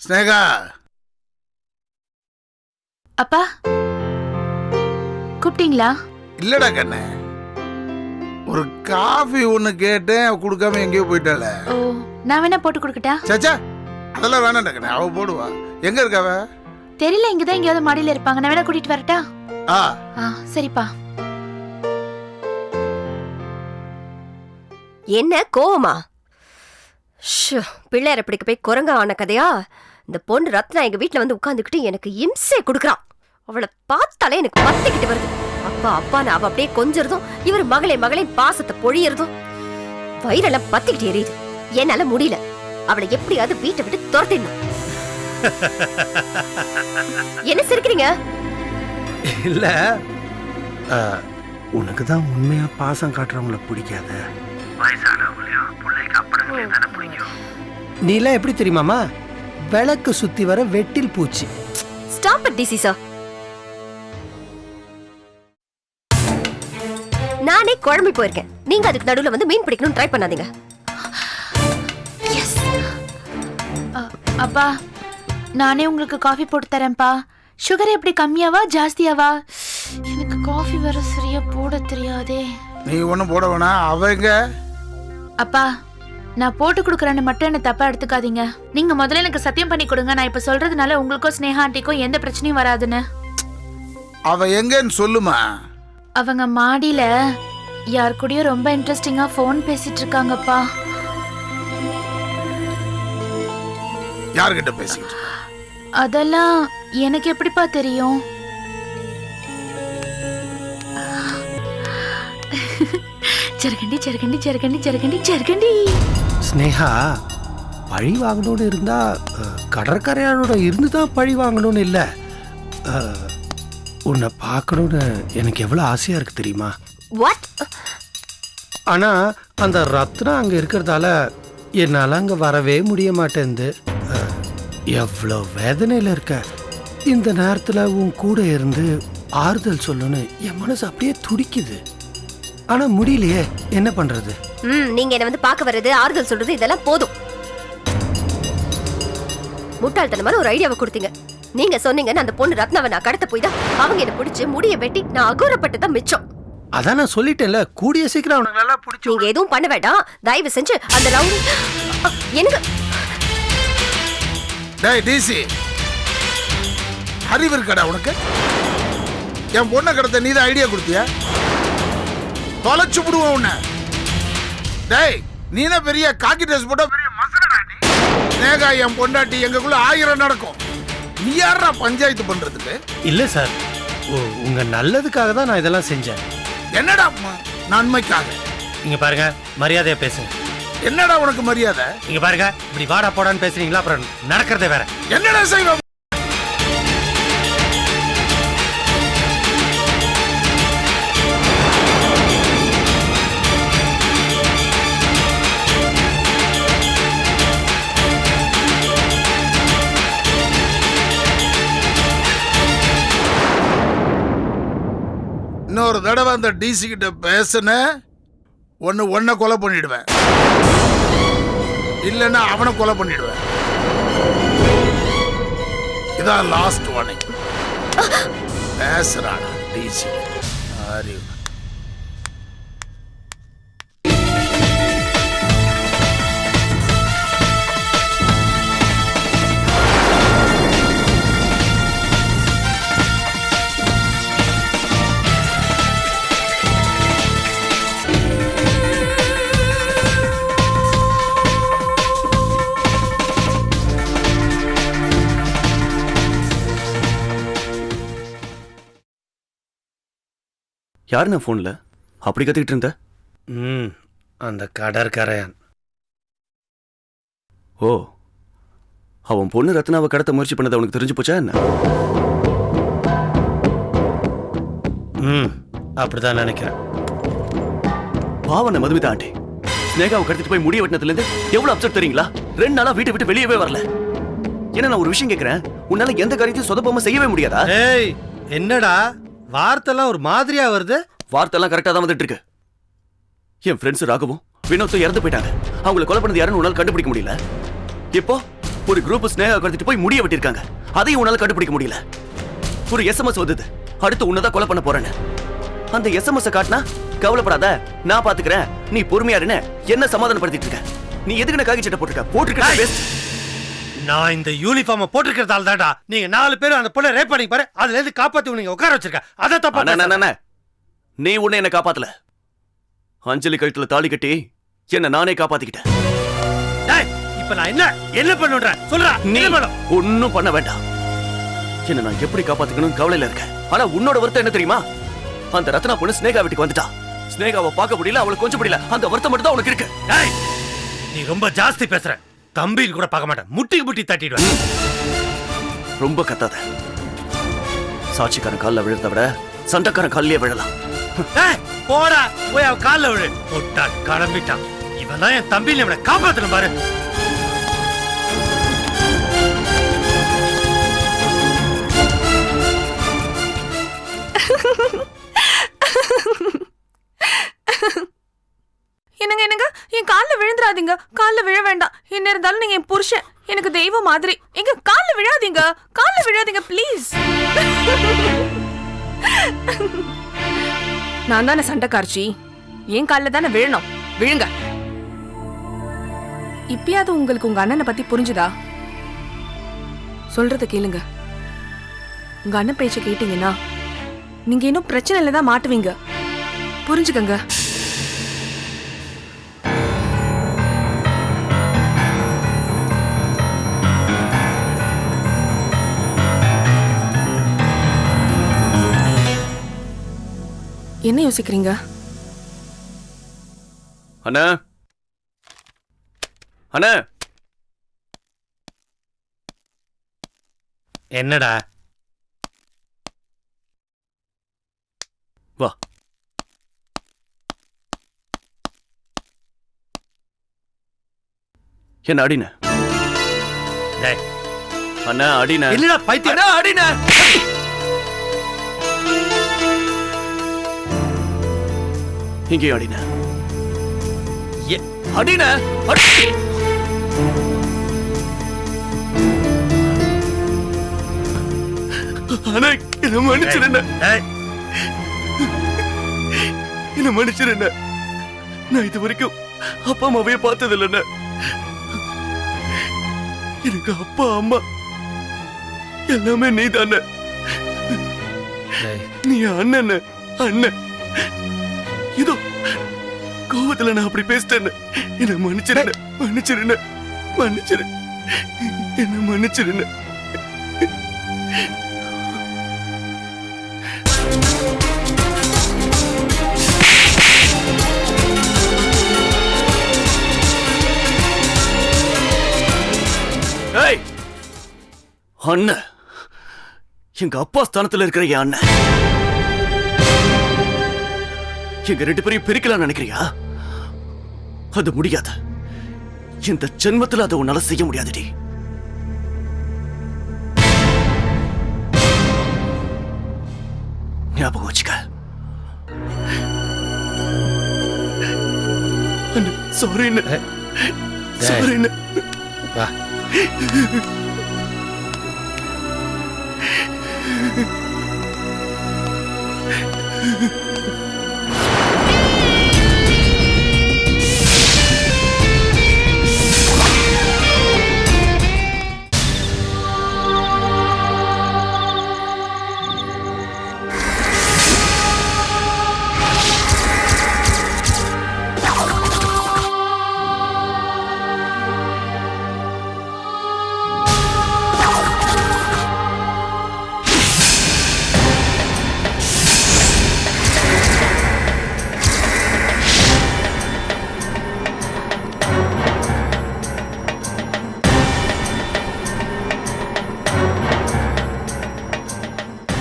Speaker 6: ஸ்னேகா.
Speaker 7: அப்பா கூப்பிட்டீங்களா?
Speaker 6: இல்லடா கண்ணே, ஒரு காஃபி ஒண்ணு கேட்டேன், அவ கொடுக்காம எங்கேயோ போயிட்டாள.
Speaker 7: ஓ, நான் வேணா போட்டு கொடுக்கட்டா?
Speaker 6: சச்சா, அதெல்லாம் வேணாம்டா கண்ணே, அவ போடுவா. எங்க இருக்காவ?
Speaker 7: தெரியல, இங்கதான் எங்கேயாவது மாடியில இருப்பாங்க. நான் வேணா கூட்டிட்டு வரட்டா? சரிப்பா.
Speaker 9: என்ன கோவமா? பிள்ளையார பிடிக்க போய் குரங்க ஆன கதையா? இந்த பொண்ணு ரத்னா எங்க வீட்டுல வந்து உட்கார்ந்துக்கிட்டு எனக்கு இம்சை கொடுக்குறான். அவளை பார்த்தாலே எனக்கு பத்திக்கிட்டு வருது. அப்பான்னு அவ அப்படியே கொஞ்சறதும், இவர் மகளே பாசத்தை பொழியறதும் வயிறெல்லாம் பத்திக்கிட்டு எரியுது. என்னால முடியல. அவளை எப்படியாவது வீட்டை விட்டு துரத்திடணும். என்ன சிரிக்கிறீங்க?
Speaker 8: இல்ல, உனக்கு தான் உண்மையா பாசம் காட்டுறவங்கள பிடிக்காத. நீ எல்லாம் எப்படி தெரியுமாமா? விளக்கு சுத்தி வர வெட்டில் பூச்சி.
Speaker 9: Stop it DC sir. நானே குழம்பி போயிருக்கேன். நீங்க அதுக்கு நடுவுல வந்து மீன் பிடிக்கணும் ட்ரை பண்ணாதீங்க.
Speaker 7: அப்பா, நானே உங்களுக்கு காஃபி போட்டு தரேன்ப்பா. சுகர் எப்படி கம்மியாவா ஜாஸ்தியாவா? எனக்கு காஃபி வர சரியா போட தெரியாதே.
Speaker 6: நீ ஒண்ணும் போட வேணா. அவங்க
Speaker 7: அப்பா, நான் போட்டு கொடுக்குறேன்னு மட்டும் என்ன தப்பா எடுத்துக்காதீங்க. நீங்க முதல்ல எனக்கு சத்தியம் பண்ணி கொடுங்க. நான் இப்ப சொல்றதுனால உங்களுக்கோ ஸ்னேகா ஆண்டிக்கோ எந்த பிரச்சனையும் வராதுன்னு.
Speaker 6: அவ எங்கன்னு சொல்லுமா?
Speaker 7: அவங்க மாடியில யார் கூடயோ ரொம்ப இன்ட்ரெஸ்டிங்கா போன் பேசிட்டு இருக்காங்கப்பா.
Speaker 6: யார்கிட்ட பேசிட்டு?
Speaker 7: அதெல்லாம் எனக்கு எப்படிப்பா தெரியும்? ஜர்கண்டி.
Speaker 8: ஸ்னேகா, பழி வாங்கணும்னு இருந்தா கடற்கரையாரோட இருந்து தான் பழி வாங்கணும்னு இல்லை. உன்னை பார்க்கணும்னு எனக்கு எவ்வளோ ஆசையா இருக்கு தெரியுமா? ஆனா அந்த ரத்னா அங்க இருக்கிறதால என்னால அங்க வரவே முடிய மாட்டேங்குது. எவ்வளோ வேதனையில இருக்க. இந்த நேரத்துல உன் கூட இருந்து ஆறுதல் சொல்லணும்னு என் மனசு அப்படியே துடிக்குது. ஆனா முடியலையே, என்ன பண்றது?
Speaker 9: நீங்க என்ன வந்து பார்க்க வர்றது, ஆறுதல் சொல்றது, இதெல்லாம் போதும். முட்டாள்தனமான ஒரு ஐடியாவை கொடுத்தீங்க. நீங்க சொன்னீங்கன்னு அந்த பொண்ணு ரத்னாவை நான் கடத்த போய் தான் அவங்க என்ன பிடிச்சு முடிய வெட்டி நான் அகோரப்பட்டு தான் மிச்சம்.
Speaker 8: அதான் நான் சொல்லிட்டேன்ல, கூடிய சீக்கிரம் அவனுக்கு நல்லா பிடிச்சு.
Speaker 9: நீங்க எதுவும் பண்ண வேண்டாம். தயவு செஞ்சு அந்த ரவுடி எனக்கு.
Speaker 6: டேய் டிசி, அறிவு இருக்கடா உனக்கு? என் பொண்ணை கடத்த நீ தான் ஐடியா கொடுத்தியா? தொலைச்சு விடுவோம் உன்னை. டேய், நீனா பெரிய காக்கி ட்ரெஸ் போட்டா பெரிய மசனடா நீ. ஸ்னேகா என் பொண்டாட்டி, எங்களுக்குள்ள 1000 நடக்கும். நீ யாரா பஞ்சாயத்து பண்றதுக்கு?
Speaker 8: இல்ல சார், உங்க நல்லதுக்காக தான் நான் இதெல்லாம் செஞ்சேன்.
Speaker 6: என்னடா நன்மைக்காக?
Speaker 8: இங்க பாருங்க, மரியாதையா பேசுங்க.
Speaker 6: என்னடா உனக்கு மரியாதை?
Speaker 8: இங்க பாருங்க, இப்படி வாடா போடான்னு பேசுறீங்களா, அப்புறம் நடக்கிறதே வேற.
Speaker 6: என்னடா செய்வோம்? இன்னொரு தடவை அந்த டிசி கிட்ட பேசுன உன்னை கொலை பண்ணிடுவேன், இல்லைன்னா அவனை கொலை பண்ணிடுவேன். இதான் லாஸ்ட் வார்னிங். பேசுறானா டிசி? அறிவு.
Speaker 11: யாருண்ணா ஃபோனில் அப்படி கத்திக்கிட்டு இருந்த?
Speaker 8: அந்த கடற்கரையான்.
Speaker 11: ஓ, அவன் பொண்ணு ரத்னாவை கடத்த முயற்சி பண்ணது அவனுக்கு தெரிஞ்சு போச்சா என்ன?
Speaker 8: அப்படிதான் நினைக்கிறேன்.
Speaker 11: பாவன மதுமிதா ஆண்டி ஸ்னேகாவை கடத்திட்டு போய் முடிய வெட்டினதுலேருந்து எவ்வளோ அப்செட் தெரியுங்களா? 2 நாளா வீட்டை விட்டு வெளியவே வரல. ஏன்னா நான் ஒரு விஷயம் கேட்குறேன், உன்னால எந்த காரியத்தையும் சொதப்பாம செய்யவே முடியாதா?
Speaker 8: ஏய், என்னடா வார்த்தைலாம் ஒரு மாதிரியா வருது?
Speaker 11: வார்த்தைலாம் கரெக்டாக தான் வந்துட்டு இருக்கு. என் ஃப்ரெண்ட்ஸ் ராகவும் வினோத்தும் இறந்து போயிட்டாங்க. அவங்களை கொலை பண்ணது யாருன்னு உன்னால கண்டுபிடிக்க முடியல. இப்போ ஒரு குரூப் ஸ்னேகா கடத்திட்டு போய் முடிய வெட்டிருக்காங்க, அதையும் உன்னால கண்டுபிடிக்க முடியல. ஒரு எஸ்எம்எஸ் வந்தது, அடுத்து உன்னதான் கொலை பண்ண போறேன்னு. அந்த எஸ்எம்எஸ் காட்டினா கவலைப்படாத நான் பாத்துக்கிறேன், நீ பொறுமையா இருன்னு என்ன சமாதானப்படுத்திட்டு இருக்க? நீ எதுக்கு காக்கி சட்டை போட்டிருக்க?
Speaker 8: நான் இந்த யூனிஃபார்மை போட்டிருக்கிறதால தான்டா நீங்க 4 பேரும் அந்த பொண்ணை ரேப் பண்ணி பாரு, அதுல இருந்து காப்பாத்தி நீங்க உட்கார வச்சிருக்க. அதை தப்பா?
Speaker 11: நீ உன்னை என்ன காப்பாத்தல, அஞ்சலி கழுத்துல தாலி கட்டி என்ன நானே காப்பாத்திக்கிட்டேன்.
Speaker 8: இப்ப நான் என்ன பண்ணுறேன் சொல்றா?
Speaker 11: நீ ஒன்னும் பண்ண வேண்டாம். என்ன நான் எப்படி காப்பாத்திக்கணும் கவலையில இருக்கேன். ஆனா உன்னோட வருத்தம் என்ன தெரியுமா? அந்த ரத்னா பொண்ணு ஸ்னேகா வீட்டுக்கு வந்துட்டா. ஸ்னேகாவை பார்க்க முடியல, அவளுக்கு கொஞ்சம் முடியல. அந்த வருத்தம் மட்டும் தான் உனக்கு இருக்கு.
Speaker 8: நீ ரொம்ப ஜாஸ்தி பேசுற. தம்பின்னு கூட பார்க்க மாட்டேன், முட்டி தட்டிடுவேன்.
Speaker 11: ரொம்ப கத்தாத. சாட்சிக்காரன் காலில் விழுறத விட சண்டைக்காரன் காலிலேயே விழலாம்.
Speaker 8: போடா போய் அவன் காலில் விழு. போட்டான் கிளம்பிட்டான். இவன் தான் என் தம்பின்னு அவனை காப்பாத்தணும் பாரு.
Speaker 2: என்னங்க என் காலில் விழுந்துடாதீங்க. காலில் விழ வேண்டாம். என்ன இருந்தாலும் நீங்க என் புருஷன், எனக்கு தெய்வம் மாதிரி. எங்க காலில் விழாதீங்க ப்ளீஸ். நான் தானே சண்டைக்காரச்சி, என் காலில் தானே விழணும். விழுங்க. இப்பயாவது உங்களுக்கு உங்க அண்ணனை பத்தி புரிஞ்சுதா? சொல்றத கேளுங்க. உங்க அண்ணன் பேச்ச கேட்டீங்கன்னா நீங்க இன்னும் பிரச்சனையில தான் மாட்டுவீங்க. புரிஞ்சுக்கங்க. என்ன யோசிக்கிறீங்க?
Speaker 11: அண்ணா அண்ணா,
Speaker 8: என்னடா?
Speaker 11: வா. என்ன அடின? அண்ணா அடின.
Speaker 8: இல்லடா பைத்தியம்.
Speaker 11: அடின. இங்கே அடின. அடின. அண்ணா என்ன மன்னிச்சிருந்த. என்ன மன்னிச்சிருந்த. நான் இது வரைக்கும் அப்பா அம்மாவே பார்த்தது இல்லைண்ண. எனக்கு அப்பா அம்மா எல்லாமே நீ தானே. நீ அண்ணன் அண்ணன். இதோ கோவத்துல நான் அப்படி பேசிட்டேன்னு என்ன மன்னிச்சிருந்த. மன்னிச்சிருந்த. மன்னிச்சிரு. என்ன மன்னிச்சிருந்த. அண்ணன் எங்க அப்பா ஸ்தானத்துல இருக்கிற என் அண்ணன். எங்க 2 பேரையும் பிரிக்கலாம் நினைக்கிறியா? அது முடியாது. இந்த ஜென்மத்துல அதை உன்னால செய்ய முடியாதுடி. ஞாபகம் வச்சுக்க. சாரிண்ணே
Speaker 8: டேய்.
Speaker 11: சாரிண்ணே
Speaker 8: வா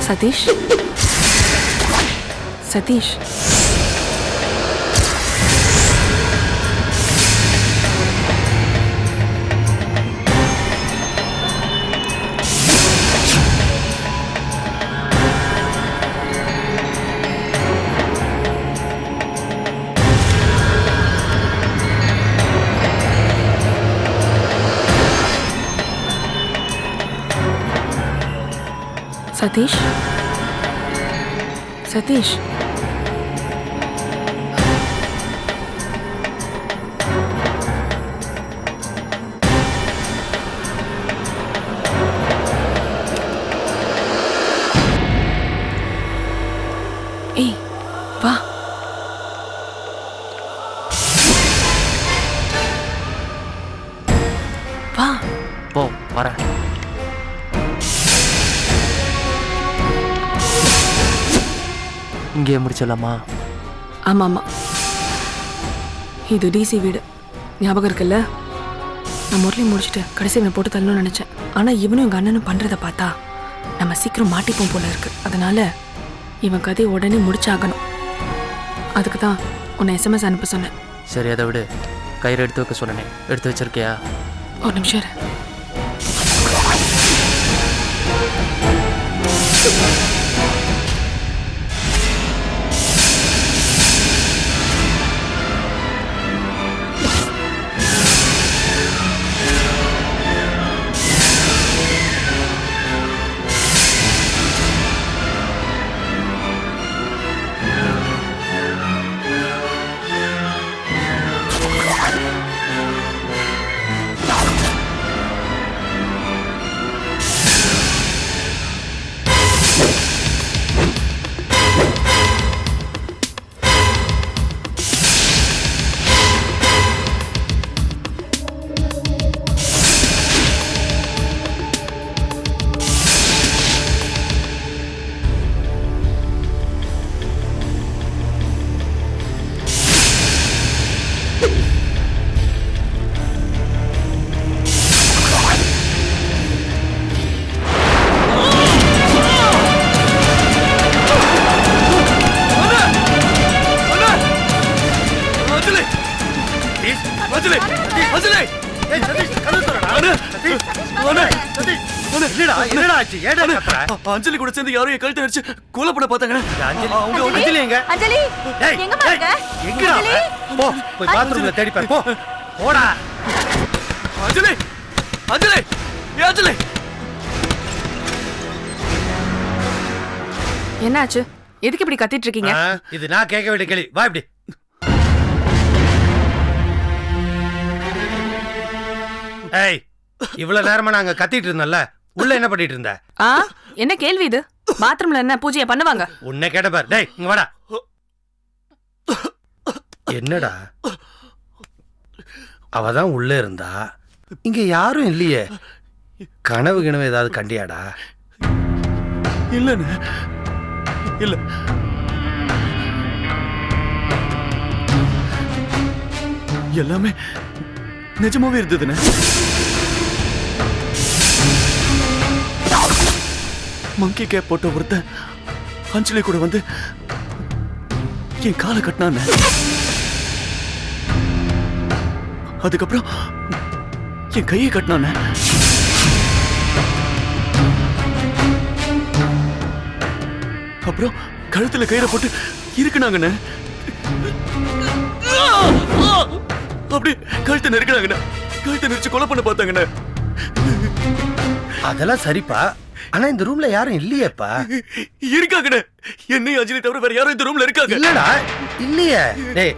Speaker 2: சதீஷ் சதீஷ் சதீஷ் சதீஷ் ஏய் வா வா
Speaker 12: போ வரேன். இங்கேயே முடிச்சிடலாமா?
Speaker 2: ஆமா ஆமா இது டிசி வீடு ஞாபகம் இருக்குல்ல? நான் முரளி முடிச்சுட்டு கடைசி இவனை போட்டு தள்ளணும்னு நினைச்சேன். ஆனா இவனும் எங்க அண்ணனும் பண்றத பார்த்தா நம்ம சீக்கிரம் மாட்டிப்போம் போல இருக்கு. அதனால இவன் கதையை உடனே முடிச்சாகணும். அதுக்கு தான் உன்னை எஸ்எம்எஸ் அனுப்ப சொன்னேன்.
Speaker 12: சரி அதை விடு. கயிறு எடுத்து வைக்க சொன்னேனே, எடுத்து வச்சிருக்கியா?
Speaker 2: ஒரு நிமிஷம் இரு.
Speaker 11: அஞ்சலி கூட சேர்ந்து யாரும் என் கழுத்தை அடிச்சு கொலை பண்ண பார்த்தாங்க.
Speaker 12: அஞ்சலி எங்க?
Speaker 7: அஞ்சலி எங்கம்மா இருக்க?
Speaker 12: எங்கடா? போ போய் பாத்ரூம்ல தேடி பாரு. போ போடா.
Speaker 11: அஞ்சலி அஞ்சலி ஏ அஞ்சலி.
Speaker 2: என்னாச்சு? எதுக்கு இப்படி கத்திட்டு இருக்கீங்க?
Speaker 12: இது நான் கேட்க வேண்டிய கேள்வி. வா இப்படி. ஏய் இவ்வளவு நேரமா நாங்க கத்திட்டு இருந்தோம்ல, உள்ள என்ன பண்ணிட்டு இருந்த?
Speaker 2: என்ன கேள்வி இது? பாத்ரூம்ல என்ன பூஜையை பண்ணுவாங்க?
Speaker 12: உன்னை கேட்ட பாரு. டேய் இங்க வாடா.
Speaker 8: என்னடா அவதான் உள்ள இருந்தா, இங்க யாரும் இல்லையே. கனவு கிணவு ஏதாவது கண்டியாடா?
Speaker 11: இல்லண்ணே இல்ல. எல்லாமே நிஜமாவே இருந்ததுண்ணே. மங்கி கேப் போட்ட ஒருத்தன் அஞ்சலி கூட வந்து என் காலை கட்டினான். அதுக்கப்புறம் என் கையை கட்டினான். அப்புறம் கழுத்துல கயிறை போட்டு இருக்குனாங்கண்ணே. அப்படி கழுத்தை நெருக்கிறாங்கண்ணா. கழுத்தை நெரிச்சு கொலை பண்ண பார்த்தாங்கண்ணா.
Speaker 8: அதெல்லாம் சரிப்பா, ஆனா இந்த ரூம்ல யாரும் இல்லையேப்பா.
Speaker 11: இருக்காங்கண்ணா. என்னையும் அஞ்சலி தவிர வேற யாரும் இந்த ரூம்ல இருக்காங்க?
Speaker 8: இல்லடா, இல்லையே. டேய்,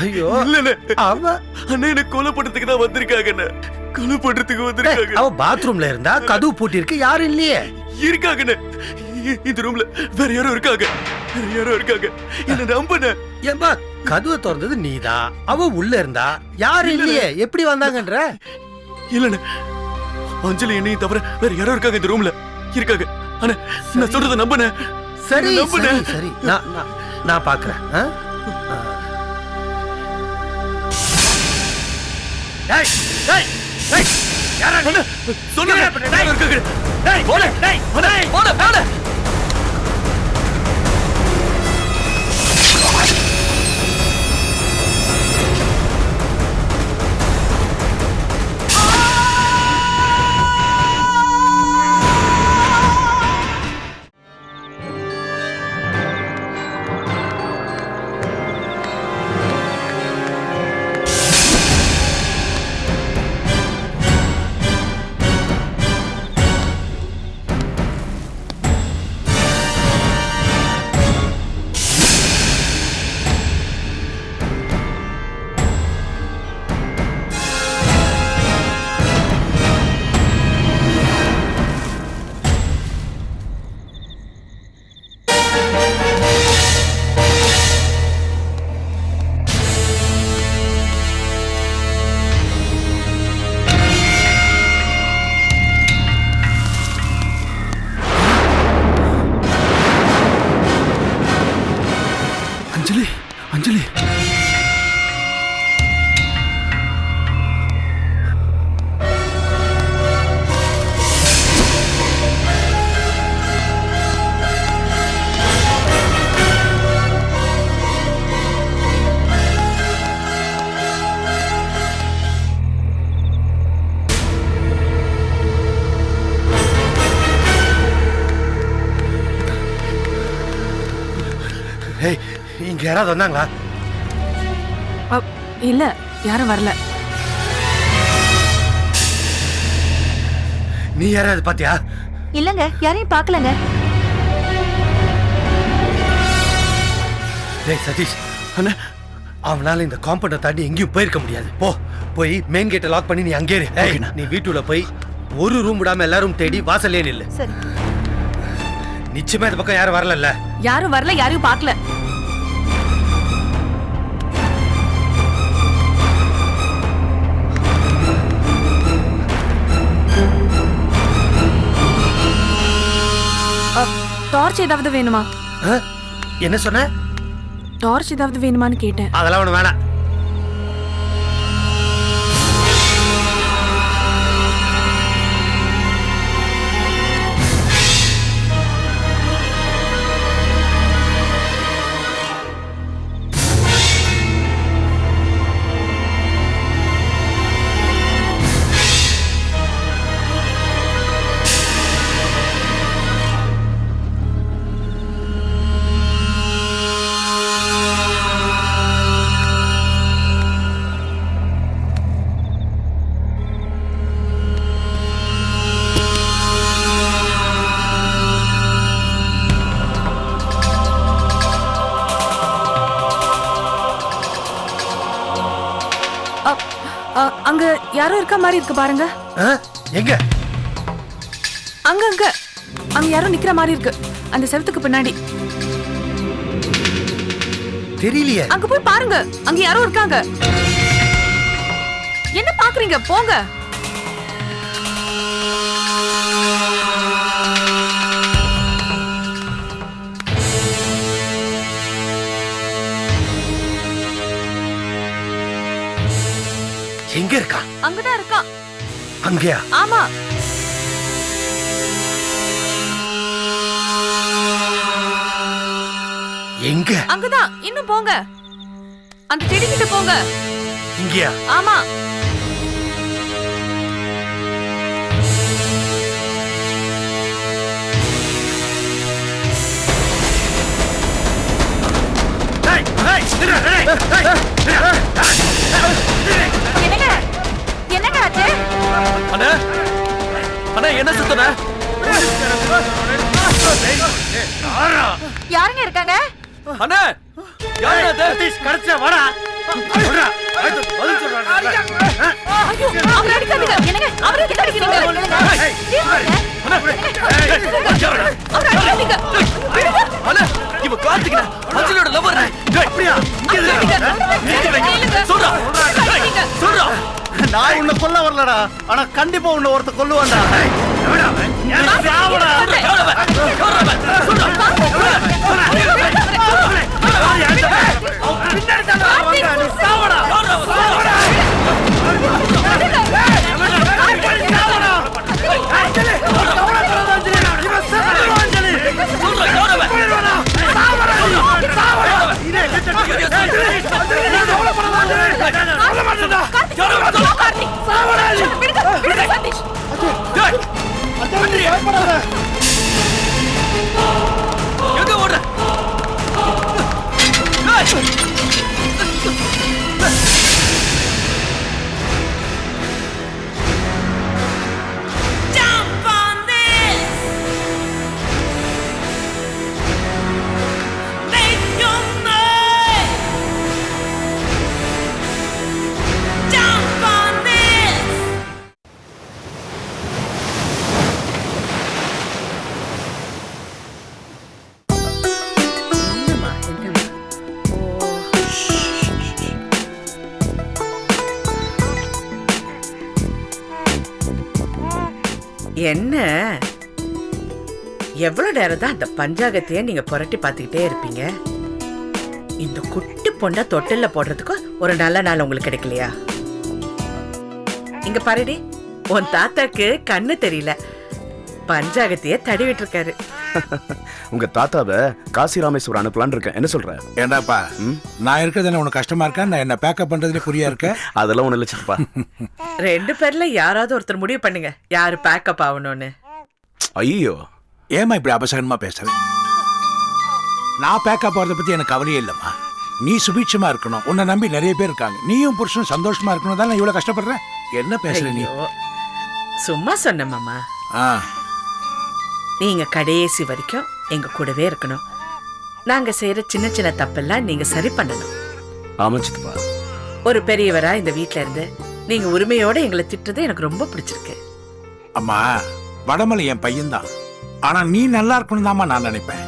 Speaker 8: ஐயோ
Speaker 11: இல்லண்ணே,
Speaker 8: அவ
Speaker 11: அண்ணா என்ன கொலை பண்றதுக்கு தான் வந்திருக்காங்கண்ணா. கொலை பண்றதுக்கு வந்திருக்காங்க.
Speaker 8: அவ பாத்ரூம்ல இருந்தா, கதவு பூட்டி இருக்கு, யாரும் இல்லையே.
Speaker 11: இருக்காங்கண்ணே. இந்த ரூம்ல வேற யாரும் இருக்காங்க. வேற யாரும் இருக்காங்க. என்ன நம்புண்ணே.
Speaker 8: ஏன்பா கதவை திறந்தது நீதான், அவ உள்ள இருந்தா, யாரும் இல்லையே, எப்படி வந்தாங்கன்ற?
Speaker 11: இல்லண்ணே, அஞ்சலி என்னையும் தவிர வேற யாரும் இருக்காங்க இந்த ரூம்ல. இருக்காங்க. அண்ணா, நான் சொல்றத நம்புண்ணே.
Speaker 8: சரி
Speaker 11: நம்புண்ணே.
Speaker 8: சரி சரி, நான் பாக்குறேன்.
Speaker 5: டேய் டேய் டேய் யாரா நீ?
Speaker 11: சொன்னேன் இருக்காங்க.
Speaker 5: டேய் போடு டேய் போடு போடு.
Speaker 11: அஞ்சலி, அஞ்சலி.
Speaker 8: ஏய், இங்க யாராவது வந்தாங்களா?
Speaker 13: இல்ல, யாரும் வரல.
Speaker 8: நீ யாராவது பாத்தியா?
Speaker 10: இல்லங்க, யாரையும் பார்க்கலங்க.
Speaker 8: டேய் சதீஷ், அண்ணா, அவனால இந்த காம்பவுண்டை தாண்டி எங்கேயும் போயிருக்க முடியாது. போய் மெயின் கேட்டை லாக் பண்ணி நீ அங்கே இரு. நீ வீட்டுல போய் ஒரு ரூம் விடாம எல்லாரும் தேடி வாசல்லே நில்லு.
Speaker 10: சரி.
Speaker 8: நிச்சயமா இந்த பக்கம் யாரும் வரல.
Speaker 13: யாரும் வரல, யாரையும் பார்க்கல. டார்ச் ஏதாவது வேணுமா?
Speaker 8: என்ன சொன்ன?
Speaker 13: டார்ச் ஏதாவது வேணுமான்னு கேட்டேன்.
Speaker 8: அதெல்லாம் ஒண்ணு வேணாம்.
Speaker 13: அங்க யாரோ இருக்க மாதிரி இருக்கு பாருங்க.
Speaker 8: எங்க?
Speaker 13: அங்க அங்க யாரோ நிக்கிற மாதிரி இருக்கு, அந்த செவத்துக்கு பின்னாடி.
Speaker 8: தெரியலையே.
Speaker 13: அங்க போய் பாருங்க, அங்க யாரோ இருக்காங்க. என்ன பாக்குறீங்க? போங்க.
Speaker 8: எங்க இருக்கா?
Speaker 13: அங்கதான் இருக்கான்.
Speaker 8: அங்கயா?
Speaker 13: ஆமா.
Speaker 8: எங்க?
Speaker 13: அங்கதான். இன்னும் போங்க, அந்த செடி கிட்ட போங்க.
Speaker 8: இங்கயா?
Speaker 13: ஆமா.
Speaker 5: டேய் டேய் டேய் டேய்
Speaker 11: அண்ணா அண்ணா என்ன சுத்தன?
Speaker 10: யாருங்க இருக்காங்க?
Speaker 11: அண்ணா யாரு அது?
Speaker 12: கரெக்டா வாடா. சொல்றா. பதில் சொல்றா.
Speaker 10: ஐயோ, அவரை அடிக்காதீங்க. என்னங்க அவரை கிட்ட அடிக்கிறீங்க? அவரை அடிக்காதீங்க.
Speaker 11: அண்ணா இவ கார்த்திகா அஞ்சலியோட லவர்.
Speaker 12: அப்படியா?
Speaker 11: சொல்றா சொல்றா.
Speaker 12: நான் உன்னை கொல்ல வரலடா. ஆனா கண்டிப்பா உன்னை ஒருத்த கொல்லுவான்டா.
Speaker 11: எங்க ஓடுற?
Speaker 2: என்ன எவ்வளவு நேரம் தான் அந்த பஞ்சாங்கத்தையே நீங்க புரட்டி பார்த்துக்கிட்டே இருப்பீங்க? இந்த குட்டி பொண்ணை தொட்டில்ல போடுறதுக்கு ஒரு நல்ல நாள் உங்களுக்கு கிடைக்கலையா? இங்க பாருடி, உன் தாத்தாக்கு கண்ணு தெரியல, பஞ்சாங்கத்தையே தடிவிட்டு இருக்காரு.
Speaker 14: உங்க தாத்தாவை காசி ராமேஸ்வரம் அனுப்பலான்னு இருக்கேன். என்ன சொல்ற?
Speaker 6: ஏண்டாப்பா நான் இருக்கிறது உனக்கு கஷ்டமா இருக்கா? நான் என்ன பேக்கப் பண்றதுல குறியா இருக்க?
Speaker 14: அதெல்லாம் ஒண்ணு இல்லப்பா.
Speaker 2: 2 பேர்ல யாராவது ஒருத்தர் முடிவு பண்ணுங்க யாரு பேக்கப் ஆகணும்னு.
Speaker 14: ஐயோ
Speaker 6: ஏமா இப்படி அபசகனமா பேசுறேன்? நான் பேக்கப் போறதை பத்தி எனக்கு கவலையே இல்லம்மா. நீ சுபீட்சமா இருக்கணும், உன்னை நம்பி நிறைய பேர் இருக்காங்க, நீயும் புருஷனும் சந்தோஷமா இருக்கணும் தான் நான் இவ்வளவு கஷ்டப்படுறேன். என்ன பேசுற நீ?
Speaker 2: சும்மா சொன்ன மாமா. நீங்க கடைசி வரைக்கும் எங்க கூடவே இருக்கணும். நாங்க செய்யற சின்ன சின்ன தப்பெல்லாம் நீங்க சரி பண்ணணும்.
Speaker 14: ஆமாச்சிப்பா.
Speaker 2: ஒரு பெரியவரா இந்த வீட்ல இருந்து நீங்க உரிமையோட எங்களை திட்டுறது எனக்கு ரொம்ப பிடிச்சிருக்கு.
Speaker 6: அம்மா வடமலை என் பையன்தான், ஆனா நீ நல்லா இருக்கணும் தாம்மா நான் நினைப்பேன்.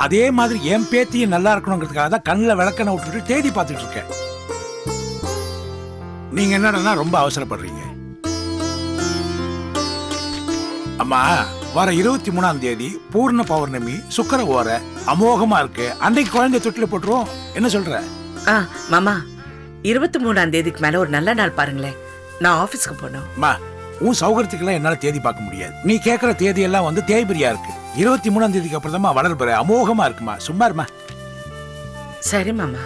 Speaker 6: அதே மாதிரி என் பேத்தியும் நல்லா இருக்கணுங்கிறதுக்காக தான் கண்ணில் விளக்கணை விட்டுட்டு தேடி பார்த்துட்டு இருக்கேன். நீங்க என்னடா ரொம்ப அவசரப்படுறீங்க? அம்மா வர 23ஆம் தேதி பூர்ண பௌர்ணமி, சுக்கர ஓர அமோகமா இருக்கு. அன்னைக்கு குழந்தை தொட்டில போட்டுருவோம். என்ன சொல்ற?
Speaker 2: மாமா 23ஆம் தேதிக்கு மேல ஒரு நல்ல நாள் பாருங்களேன். நான் ஆபீஸ்க்கு போனோம்.
Speaker 6: அம்மா உன் சௌகரியத்துக்கெல்லாம் என்னால தேதி பார்க்க முடியாது. நீ கேட்கற தேதி எல்லாம் வந்து தேய்பிரியா இருக்கு. 23ஆம் தேதிக்கு அப்புறம் தான் வளர்ப்புற அமோகமா இருக்குமா. சும்மா இருமா.
Speaker 2: சரி மாமா.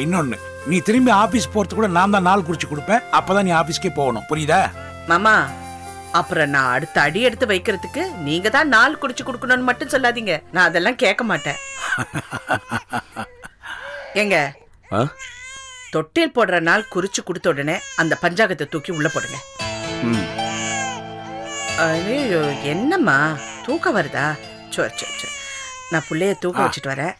Speaker 6: இன்னொன்னு, நீ திரும்பி ஆபீஸ் போறது கூட நான் தான் நாள் குறிச்சு கொடுப்பேன். அப்பதான் நீ ஆபீஸ்க்கே போகணும். புரியுதா
Speaker 2: மாமா? அப்புறம் நான் அடுத்த அடி எடுத்து வைக்கிறதுக்கு நீங்க தான் நாள் குறிச்சு கொடுக்கணும்னு மட்டும் சொல்லாதீங்க. நான் அதெல்லாம் கேட்க மாட்டேன். எங்க தொட்டில் போடுற நாள் குறிச்சு கொடுத்த உடனே அந்த பஞ்சாங்கத்தை தூக்கி உள்ள போடுங்க. ஐயோ என்னம்மா தூக்கம் வருதா? நான் பிள்ளைய தூக்க வச்சுட்டு வரேன்.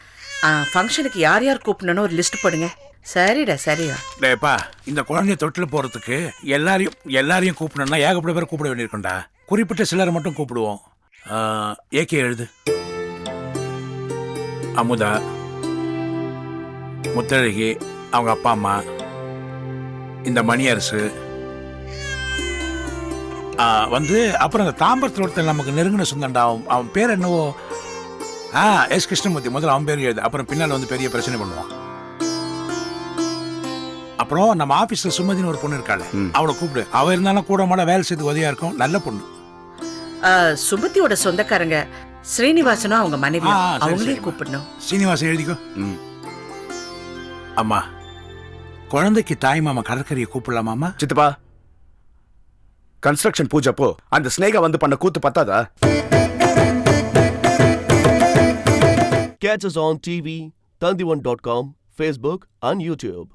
Speaker 2: ஃபங்க்ஷனுக்கு யார் யார் கூப்பிடணும்னு ஒரு லிஸ்ட் போடுங்க. சரிடா சரியா.
Speaker 6: டேப்பா இந்த குழந்தைய தொட்டில போறதுக்கு எல்லாரையும் கூப்பிடணும்னா ஏகப்பட்ட பேர் கூப்பிட வேண்டியிருக்கும்டா. குறிப்பிட்ட சிலரை மட்டும் கூப்பிடுவோம். ஏகே எழுது. அமுதா, முத்தழகி, அவங்க அப்பா அம்மா, இந்த மணியரசு வந்து அப்புறம் இந்த தாம்பரத்தில் ஒருத்தர் நமக்கு நெருங்கின சொந்தண்டா. அவன் பேர் என்னவோ எஸ் கிருஷ்ணமூர்த்தி. முதல்ல அவன் பேர் எழுது. அப்புறம் பின்னால் வந்து பெரிய பிரச்சனை பண்ணுவான். அப்புறம் நம்ம ஆபீஸ்ல சுமதினு ஒரு பொண்ணு இருக்காள், அவளை கூப்பிடு. அவ இருந்தாலும் கூட மாட வேலை செய்து உதவியா இருக்கும். நல்ல பொண்ணு.
Speaker 2: சுமதியோட சொந்தக்காரங்க ஸ்ரீனிவாசனும் அவங்க மனைவி, அவங்களையும் கூப்பிடணும்.
Speaker 6: ஸ்ரீனிவாசன் எழுதிக்கோ. அம்மா குழந்தைக்கு தாய் மாமா கடற்கரையை கூப்பிடலாமாமா?
Speaker 14: சித்தப்பா கன்ஸ்ட்ரக்ஷன் பூஜப்போ அந்த ஸ்னேகா வந்து பண்ண கூத்து பத்தாதா?
Speaker 1: Catch us on TV, Tandivan.com, Facebook and YouTube.